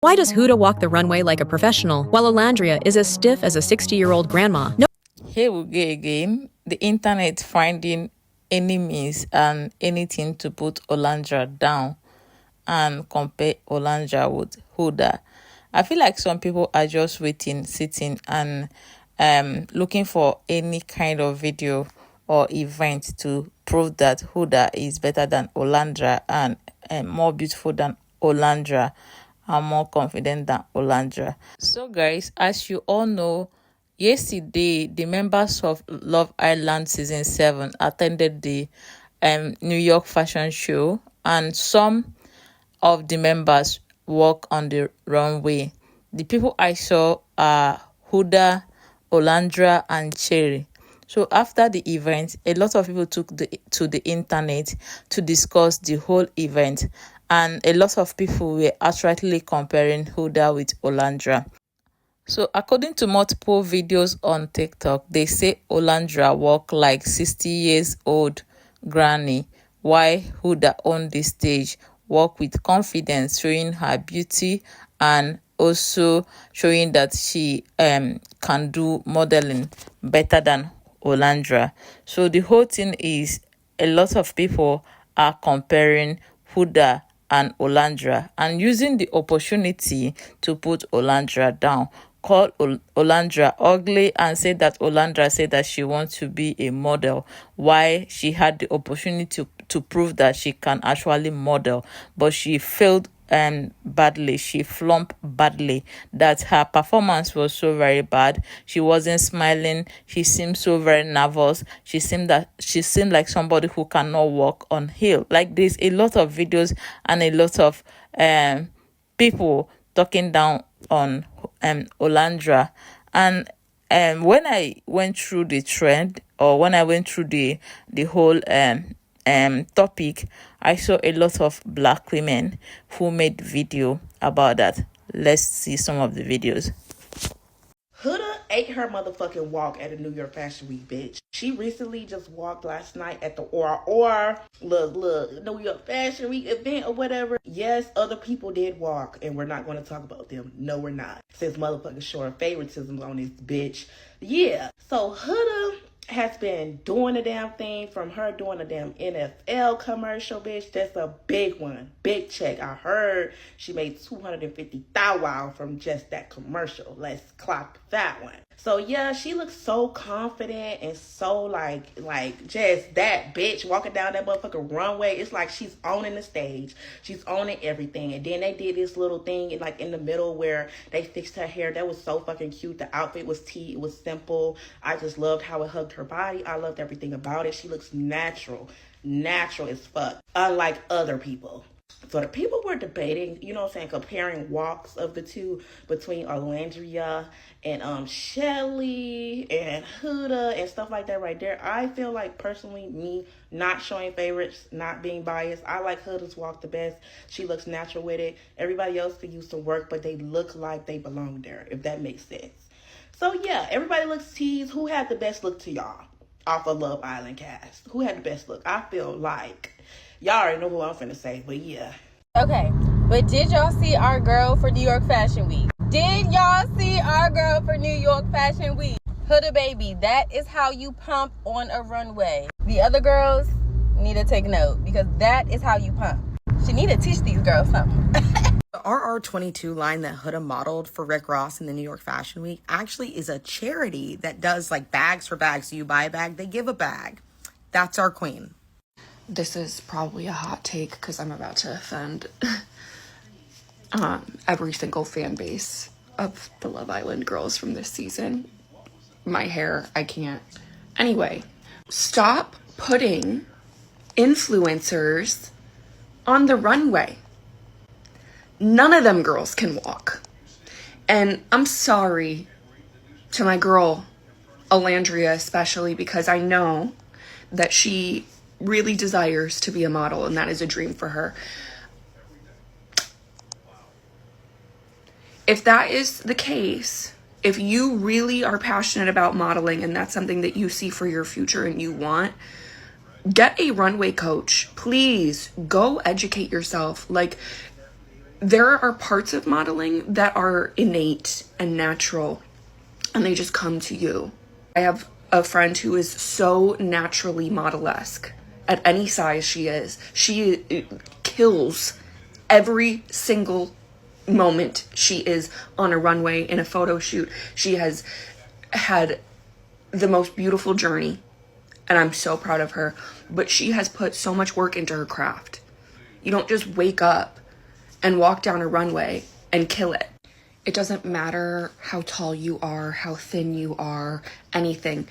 Why does Huda walk the runway like a professional, while Olandria is as stiff as a 60-year-old grandma? No. Here we go again. The internet finding any means and anything to put Olandria down and compare Olandria with Huda. I feel like some people are just waiting, sitting, and looking for any kind of video or event to prove that Huda is better than Olandria and more beautiful than Olandria and more confident than Olandria. So guys, as you all know, yesterday the members of Love Island season 7 attended the New York fashion show, and some of the members walk on the runway. The people I saw are Huda, Olandria, and Cherry. So after the event, a lot of people took to the internet to discuss the whole event, and a lot of people were accurately comparing Huda with Olandria. So according to multiple videos on TikTok, they say Olandria walk like 60 years old Grany, while Huda on the stage walk with confidence, showing her beauty and also showing that she can do modeling better than Olandria. So the whole thing is a lot of people are comparing Huda and Olandria and using the opportunity to put Olandria down, call Olandria ugly, and say that Olandria said that she wants to be a model, why she had the opportunity to prove that she can actually model, but she failed badly. She flunked badly, that her performance was so very bad. She wasn't smiling. She seemed so very nervous. She seemed like somebody who cannot walk on hill. Like, there's a lot of videos and a lot of people talking down on Olandria. And when I went through the trend, or when I went through the whole topic, I saw a lot of black women who made video about that. Let's see some of the videos. Huda ate her motherfucking walk at the New York Fashion Week, bitch. She recently just walked last night at the look, New York Fashion Week event or whatever. Yes, other people did walk, and we're not going to talk about them. No, we're not. Since motherfucking showing favoritism on this bitch. Yeah. So Huda has been doing the damn thing, from her doing a damn NFL commercial, bitch. That's a big one. Big check. I heard she made $250,000 from just that commercial. Let's clock that one. So yeah, she looks so confident and so like just that bitch walking down that motherfucking runway. It's like she's owning the stage. She's owning everything. And then they did this little thing like in the middle where they fixed her hair. That was so fucking cute. The outfit was tea. It was simple. I just loved how it hugged her body. I loved everything about it. She looks natural as fuck, unlike other people. So the people were debating, you know what I'm saying, comparing walks of the two between Olandria and Shelly and Huda and stuff like that right there. I feel like, personally, me not showing favorites, not being biased, I like Huda's walk the best. She looks natural with it. Everybody else could use some work, but they look like they belong there, if that makes sense. So yeah, everybody looks teased. Who had the best look to y'all off of Love Island cast? Who had the best look? I feel like y'all already know who I'm finna say, but yeah. Okay, but did y'all see our girl for New York Fashion Week? Did y'all see our girl for New York Fashion Week? Huda baby, that is how you pump on a runway. The other girls need to take note, because that is how you pump. She need to teach these girls something. The RR22 line that Huda modeled for Rick Ross in the New York Fashion Week actually is a charity that does like bags for bags. So you buy a bag, they give a bag. That's our queen. This is probably a hot take because I'm about to offend every single fan base of the Love Island girls from this season. My hair, I can't. Anyway, stop putting influencers on the runway. None of them girls can walk. And I'm sorry to my girl, Olandria, especially, because I know that she really desires to be a model, and that is a dream for her. If that is the case, if you really are passionate about modeling and that's something that you see for your future and you want, get a runway coach. Please go educate yourself. Like, there are parts of modeling that are innate and natural, and they just come to you. I have a friend who is so naturally model-esque at any size she is. She kills every single moment she is on a runway in a photo shoot. She has had the most beautiful journey, and I'm so proud of her. But she has put so much work into her craft. You don't just wake up and walk down a runway and kill it. It doesn't matter how tall you are, how thin you are, anything.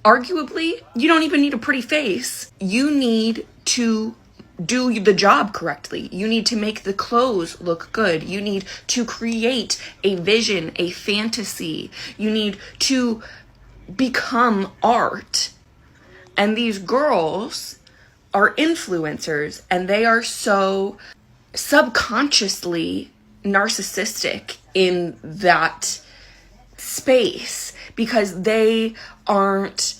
Arguably, you don't even need a pretty face. You need to do the job correctly. You need to make the clothes look good. You need to create a vision, a fantasy. You need to become art. And these girls are influencers, and they are so subconsciously narcissistic in that space because they aren't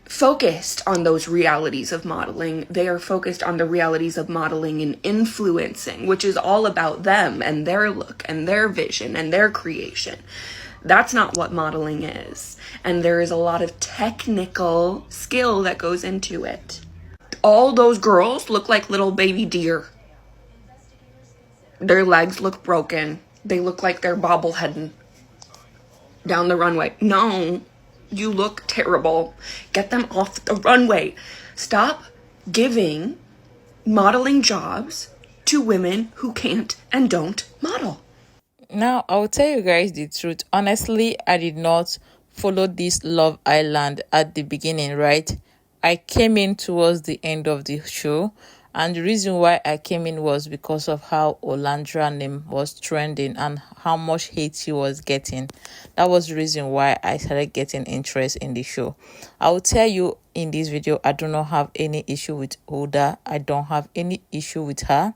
focused on those realities of modeling. They are focused on the realities of modeling and influencing, which is all about them and their look and their vision and their creation. That's not what modeling is. And there is a lot of technical skill that goes into it. All those girls look like little baby deer. Their legs look broken. They look like they're bobbleheading down the runway. No, you look terrible. Get them off the runway. Stop giving modeling jobs to women who can't and don't model. Now, I'll tell you guys the truth. Honestly, I did not follow this Love Island at the beginning, right? I came in towards the end of the show, and the reason why I came in was because of how Olandria name was trending and how much hate she was getting. That was the reason why I started getting interest in the show. I will tell you in this video, I do not have any issue with Huda. I don't have any issue with her.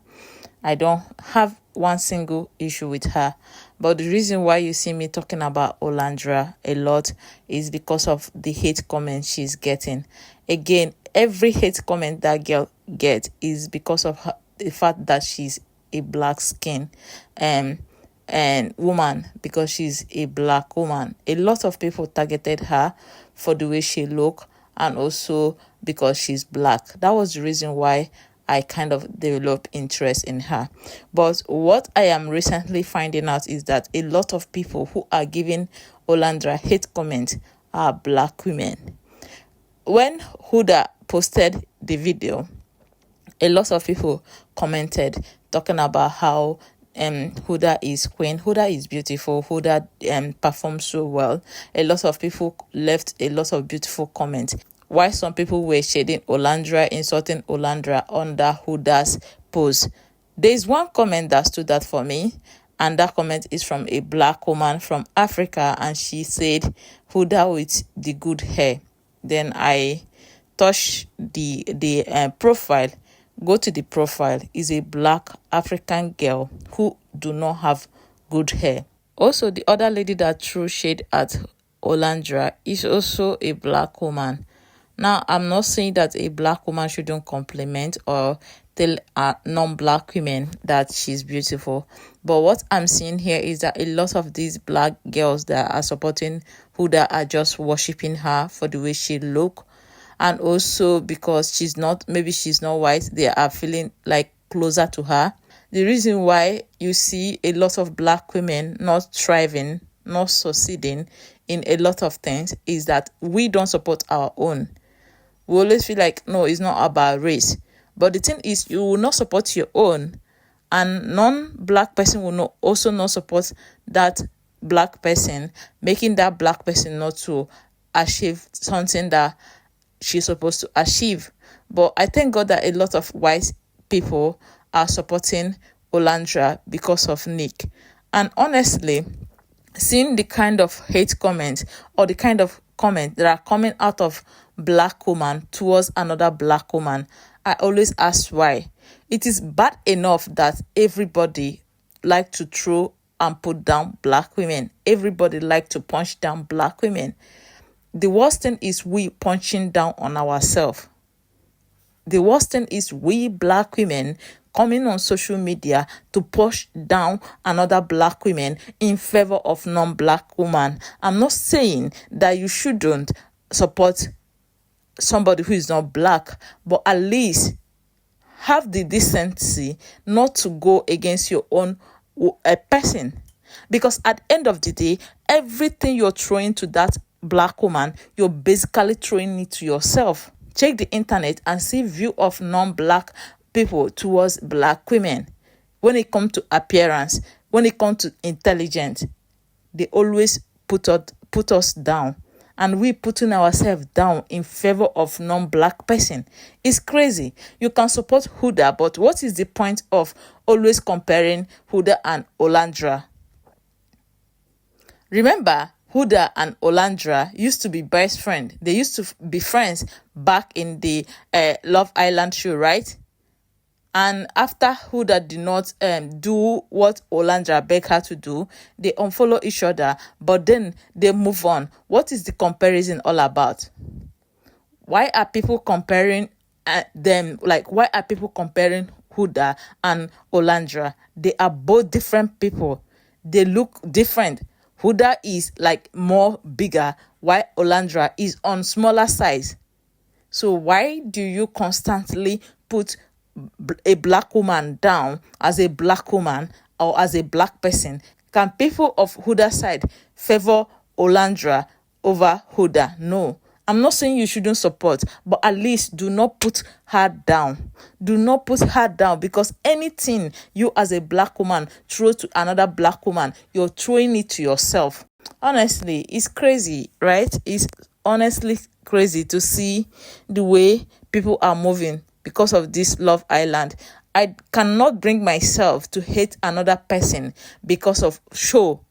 I don't have one single issue with her. But the reason why you see me talking about Olandria a lot is because of the hate comments she's getting. Again, every hate comment that girl gets is because of her, the fact that she's a black skin and woman, because she's a black woman. A lot of people targeted her for the way she look and also because she's black. That was the reason why I kind of developed interest in her. But what I am recently finding out is that a lot of people who are giving Olandria hate comments are black women. When Huda posted the video, a lot of people commented talking about how Huda is queen, Huda is beautiful, Huda performs so well. A lot of people left a lot of beautiful comments. Why some people were shading Olandria, insulting Olandria under Huda's post. There's one comment that stood out for me, and that comment is from a black woman from Africa, and she said, Huda with the good hair. Then I touch the profile. Go to the profile. Is a black African girl who do not have good hair. Also, the other lady that threw shade at Olandria is also a black woman. Now, I'm not saying that a black woman shouldn't compliment or tell non-black women that she's beautiful. But what I'm seeing here is that a lot of these black girls that are supporting Huda are just worshipping her for the way she look. And also because maybe she's not white, they are feeling like closer to her. The reason why you see a lot of black women not thriving, not succeeding in a lot of things is that we don't support our own. We always feel like, no, it's not about race. But the thing is, you will not support your own, and non-black person will also not support that black person, making that black person not to achieve something that she's supposed to achieve. But I thank God that a lot of white people are supporting Olandria because of Nick. And honestly, seeing the kind of hate comments or the kind of comments that are coming out of black woman towards another black woman, I always ask why. It is bad enough that everybody like to throw and put down black women. Everybody like to punch down black women. The worst thing is we punching down on ourselves. the worst thing is we black women coming on social media to push down another black women in favor of non-black woman. I'm not saying that you shouldn't support somebody who is not black, but at least have the decency not to go against your own person. Because at the end of the day, everything you're throwing to that black woman, you're basically throwing it to yourself. Check the internet and see view of non-black people towards black women. When it comes to appearance, when it comes to intelligence, they always put us down. And we putting ourselves down in favor of non-black person. It's crazy. You can support Huda, but what is the point of always comparing Huda and Olandria? Remember, Huda and Olandria used to be best friends. They used to be friends back in the Love Island show, right? And after Huda did not do what Olandria begged her to do, they unfollow each other, but then they move on. What is the comparison all about? Why are people comparing them? Like, why are people comparing Huda and Olandria? They are both different people. They look different. Huda is like more bigger, while Olandria is on smaller size. So why do you constantly put a black woman down as a black woman or as a black person? Can people of Huda side favor Olandria over Huda? No. I'm not saying you shouldn't support, but at least do not put her down. Do not put her down, because anything you as a black woman throw to another black woman, you're throwing it to yourself. Honestly, it's crazy, right? It's honestly crazy to see the way people are moving because of this Love Island. I cannot bring myself to hate another person because of show.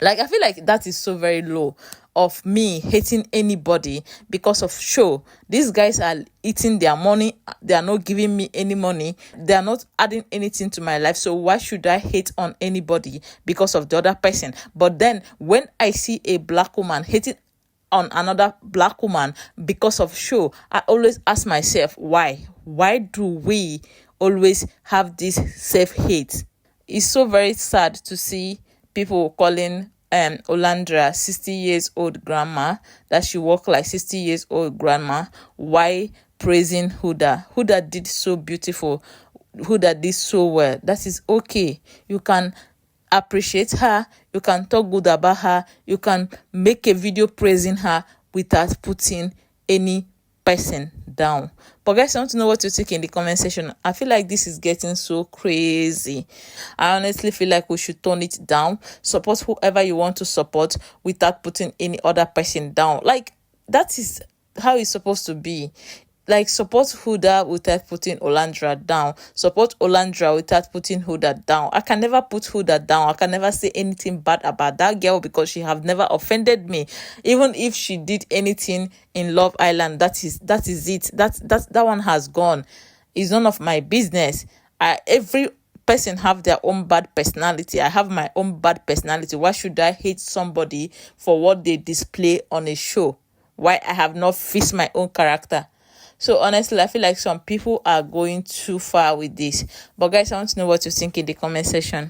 Like, I feel like that is so very low of me hating anybody because of show. These guys are eating their money. They are not giving me any money. They are not adding anything to my life. So why should I hate on anybody because of the other person? But then when I see a black woman hating on another black woman because of show, I always ask myself, why? Why do we always have this self-hate? It's so very sad to see people calling Olandria 60 years old grandma, that she walk like 60 years old grandma. Why praising Huda? Huda did so beautiful. Huda did so well. That is okay. You can appreciate her. You can talk good about her. You can make a video praising her without putting any person down. But guys, I want to know what you think in the comment section. I feel like this is getting so crazy. I honestly feel like we should tone it down. Support whoever you want to support without putting any other person down. Like, that is how it's supposed to be. Like, support Huda without putting Olandria down. Support Olandria without putting Huda down. I can never put Huda down. I can never say anything bad about that girl because she have never offended me. Even if she did anything in Love Island, that is it. That one has gone. It's none of my business. Every person have their own bad personality. I have my own bad personality. Why should I hate somebody for what they display on a show? Why I have not fixed my own character? So honestly, I feel like some people are going too far with this. But guys, I want to know what you think in the comment section.